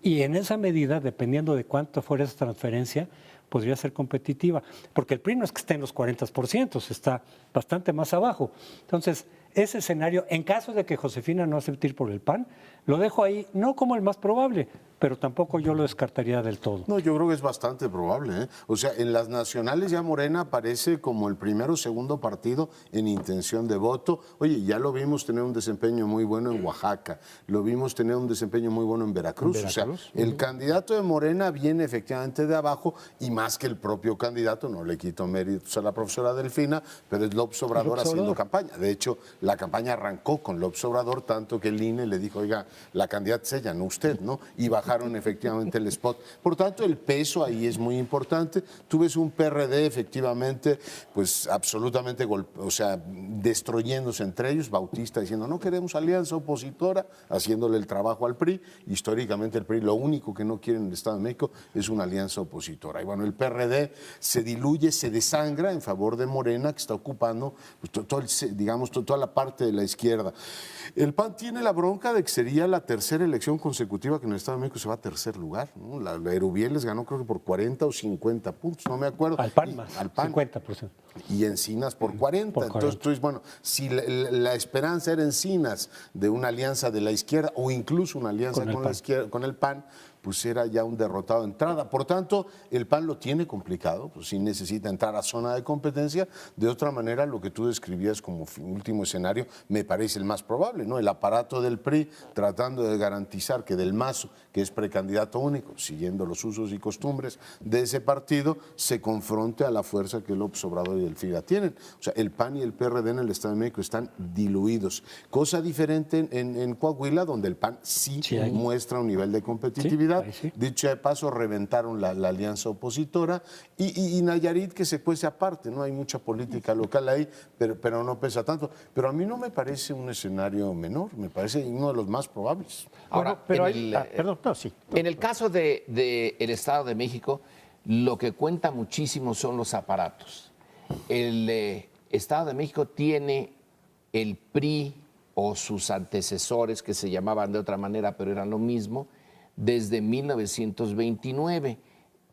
Y en esa medida, dependiendo de cuánto fuera esa transferencia, podría ser competitiva. Porque el PRI no es que esté en los 40%, está bastante más abajo. Entonces, ese escenario, en caso de que Josefina no acepte ir por el PAN, lo dejo ahí, no como el más probable, pero tampoco yo lo descartaría del todo. No, yo creo que es bastante probable, ¿eh? O sea, en las nacionales ya Morena aparece como el primero o segundo partido en intención de voto. Oye, ya lo vimos tener un desempeño muy bueno en Oaxaca, lo vimos tener un desempeño muy bueno en Veracruz. O sea, el candidato de Morena viene efectivamente de abajo y más que el propio candidato, no le quito méritos a la profesora Delfina, pero es López Obrador haciendo campaña. De hecho, la campaña arrancó con López Obrador, tanto que el INE le dijo, oiga, la candidata es ella, no usted, ¿no? Y bajaron efectivamente el spot. Por tanto, el peso ahí es muy importante. Tú ves un PRD efectivamente, pues absolutamente, o sea, destruyéndose entre ellos, Bautista diciendo, no queremos alianza opositora, haciéndole el trabajo al PRI. Históricamente el PRI lo único que no quiere en el Estado de México es una alianza opositora. Y bueno, el PRD se diluye, se desangra en favor de Morena, que está ocupando pues, toda la parte de la izquierda. El PAN tiene la bronca de que sería la tercera elección consecutiva que en el Estado de México se va a tercer lugar, ¿no? La Erubiel les ganó creo que por 40 o 50 puntos, no me acuerdo. Al PAN más, al PAN. 50%. Y Encinas por 40. Entonces tú dices, bueno, si la esperanza era Encinas de una alianza de la izquierda o incluso una alianza con el PAN, pues era ya un derrotado de entrada. Por tanto, el PAN lo tiene complicado, pues sí necesita entrar a zona de competencia. De otra manera, lo que tú describías como último escenario me parece el más probable, ¿no? El aparato del PRI tratando de garantizar que Del Mazo, que es precandidato único, siguiendo los usos y costumbres de ese partido, se confronte a la fuerza que López Obrador y el FIRA tienen. O sea, el PAN y el PRD en el Estado de México están diluidos. Cosa diferente en Coahuila, donde el PAN sí muestra un nivel de competitividad. Sí. Dicho de paso, reventaron la alianza opositora y Nayarit que se cuece aparte, ¿no? Hay mucha política local ahí, pero no pesa tanto. Pero a mí no me parece un escenario menor, me parece uno de los más probables. Ahora, Bueno, pero en perdón, sí. en el caso del Estado de México, lo que cuenta muchísimo son los aparatos. El Estado de México tiene el PRI o sus antecesores, que se llamaban de otra manera, pero eran lo mismo, desde 1929.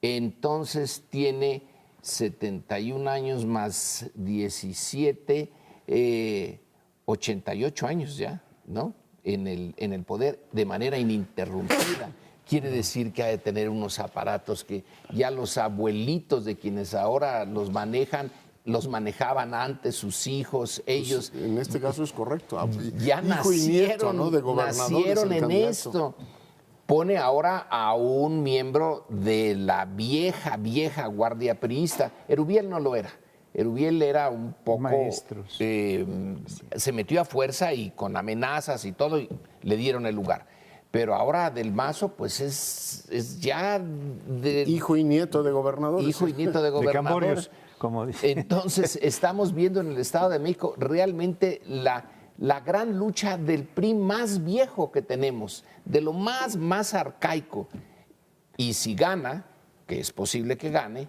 Entonces tiene 71 años más 17, 88 años ya, ¿no? En el poder de manera ininterrumpida. Quiere decir que ha de tener unos aparatos que ya los abuelitos de quienes ahora los manejan, los manejaban antes sus hijos, ellos. Pues en este caso es correcto. Ya Hijo y nieto, nacieron, ¿no? De gobernadores, nacieron el en candidato. esto. Pone ahora a un miembro de la vieja guardia priista. Erubiel no lo era. Erubiel era un poco... Maestros. Se metió a fuerza y con amenazas y todo, y le dieron el lugar. Pero ahora Del Mazo, pues es ya... Hijo y nieto de gobernadores. Hijo y nieto de De gobernadores. Camborios, como dice. Entonces, estamos viendo en el Estado de México realmente la gran lucha del PRI más viejo que tenemos, de lo más arcaico. Y si gana, que es posible que gane,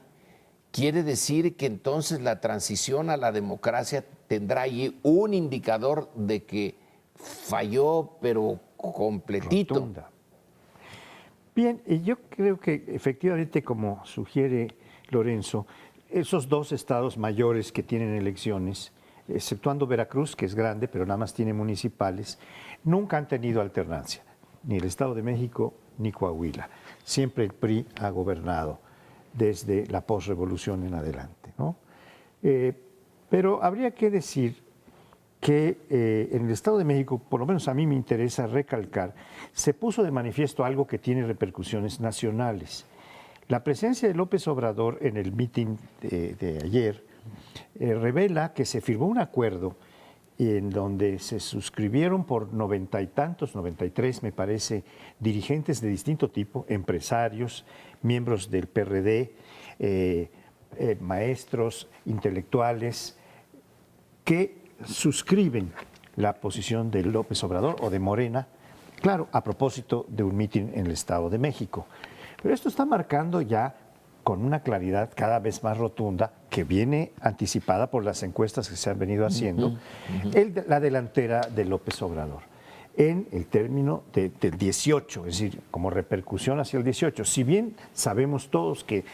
quiere decir que entonces la transición a la democracia tendrá allí un indicador de que falló, pero completito. Rotunda. Bien, y yo creo que efectivamente, como sugiere Lorenzo, esos dos estados mayores que tienen elecciones, exceptuando Veracruz, que es grande, pero nada más tiene municipales, nunca han tenido alternancia, ni el Estado de México ni Coahuila. Siempre el PRI ha gobernado desde la posrevolución en adelante, ¿no? Pero habría que decir que en el Estado de México, por lo menos a mí me interesa recalcar, se puso de manifiesto algo que tiene repercusiones nacionales. La presencia de López Obrador en el mitin de ayer revela que se firmó un acuerdo en donde se suscribieron por 90 y tantos, 93 me parece, dirigentes de distinto tipo, empresarios, miembros del PRD, maestros, intelectuales, que suscriben la posición de López Obrador o de Morena, claro, a propósito de un mitin en el Estado de México. Pero esto está marcando ya con una claridad cada vez más rotunda, que viene anticipada por las encuestas que se han venido haciendo, la delantera de López Obrador en el término del 18, es decir, como repercusión hacia el 18. Si bien sabemos todos que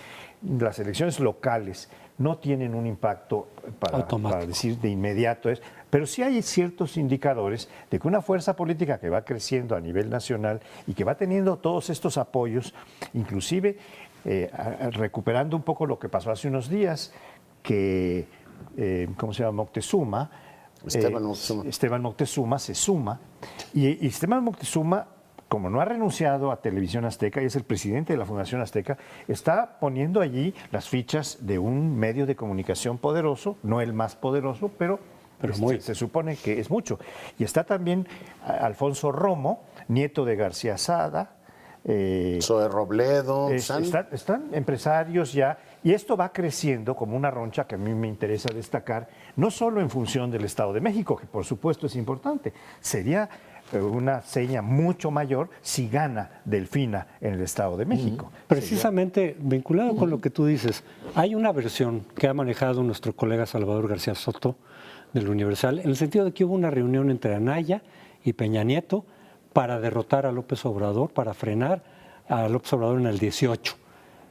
las elecciones locales no tienen un impacto para decir de inmediato, pero sí hay ciertos indicadores de que una fuerza política que va creciendo a nivel nacional y que va teniendo todos estos apoyos, inclusive recuperando un poco lo que pasó hace unos días, que, ¿cómo se llama? Moctezuma. Esteban Moctezuma se suma, y Esteban Moctezuma, como no ha renunciado a Televisión Azteca y es el presidente de la Fundación Azteca, está poniendo allí las fichas de un medio de comunicación poderoso, no el más poderoso, pero se supone que es mucho. Y está también Alfonso Romo, nieto de García Sada. Zoe Robledo. Están empresarios ya, y esto va creciendo como una roncha que a mí me interesa destacar, no solo en función del Estado de México, que por supuesto es importante, sería una seña mucho mayor si gana Delfina en el Estado de México. Precisamente vinculado con lo que tú dices, hay una versión que ha manejado nuestro colega Salvador García Soto del Universal, en el sentido de que hubo una reunión entre Anaya y Peña Nieto para derrotar a López Obrador, para frenar a López Obrador en el 18,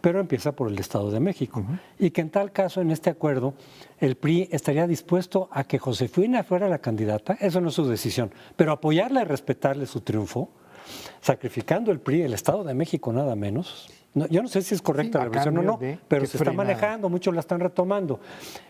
pero empieza por el Estado de México. Y que en tal caso, en este acuerdo, el PRI estaría dispuesto a que Josefina fuera la candidata, eso no es su decisión, pero apoyarla y respetarle su triunfo, sacrificando el PRI, el Estado de México nada menos. No, yo no sé si es correcta la versión o no, pero se está manejando, muchos la están retomando.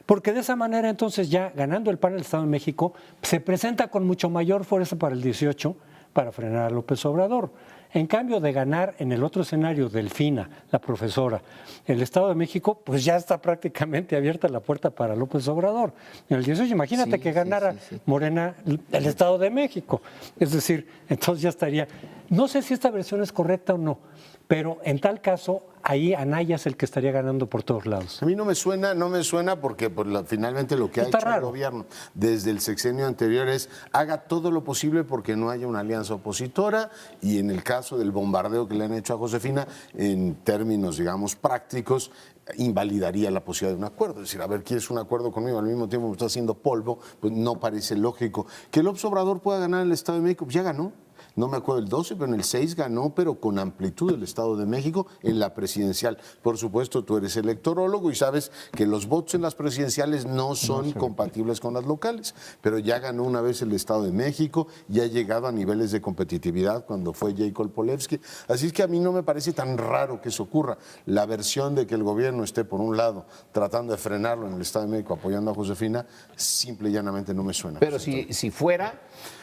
Porque de esa manera entonces ya ganando el PAN el Estado de México, se presenta con mucho mayor fuerza para el 18 para frenar a López Obrador. En cambio de ganar en el otro escenario, Delfina, la profesora, el Estado de México, pues ya está prácticamente abierta la puerta para López Obrador. En el 18, imagínate que ganara Morena el Estado de México. Es decir, entonces ya estaría. No sé si esta versión es correcta o no, pero en tal caso, ahí Anaya es el que estaría ganando por todos lados. A mí no me suena porque pues, finalmente lo que ha hecho el gobierno desde el sexenio anterior es haga todo lo posible porque no haya una alianza opositora y en el caso del bombardeo que le han hecho a Josefina, en términos, digamos, prácticos, invalidaría la posibilidad de un acuerdo. Es decir, a ver, ¿quieres un acuerdo conmigo? Al mismo tiempo me está haciendo polvo, pues no parece lógico. Que López Obrador pueda ganar el Estado de México, pues ya ganó. No me acuerdo el 12, pero en el 6 ganó, pero con amplitud el Estado de México en la presidencial. Por supuesto, tú eres electorólogo y sabes que los votos en las presidenciales no son compatibles con las locales, pero ya ganó una vez el Estado de México y ha llegado a niveles de competitividad cuando fue Jacob Polevsky. Así es que a mí no me parece tan raro que eso ocurra. La versión de que el gobierno esté, por un lado, tratando de frenarlo en el Estado de México, apoyando a Josefina, simple y llanamente no me suena. Pero si fuera,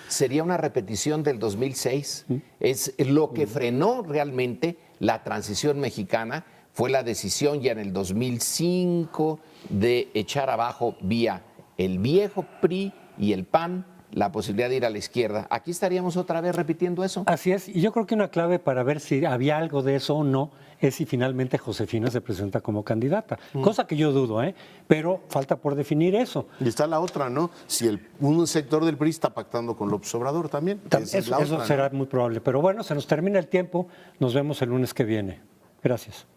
sería una repetición del 2006. Es lo que frenó realmente la transición mexicana, fue la decisión ya en el 2005 de echar abajo vía el viejo PRI y el PAN la posibilidad de ir a la izquierda. Aquí estaríamos otra vez repitiendo eso. Así es, y yo creo que una clave para ver si había algo de eso o no es si finalmente Josefina se presenta como candidata, cosa que yo dudo, pero falta por definir eso. Y está la otra, ¿no? Si un sector del PRI está pactando con López Obrador también. Eso será muy probable, pero bueno, se nos termina el tiempo, nos vemos el lunes que viene. Gracias.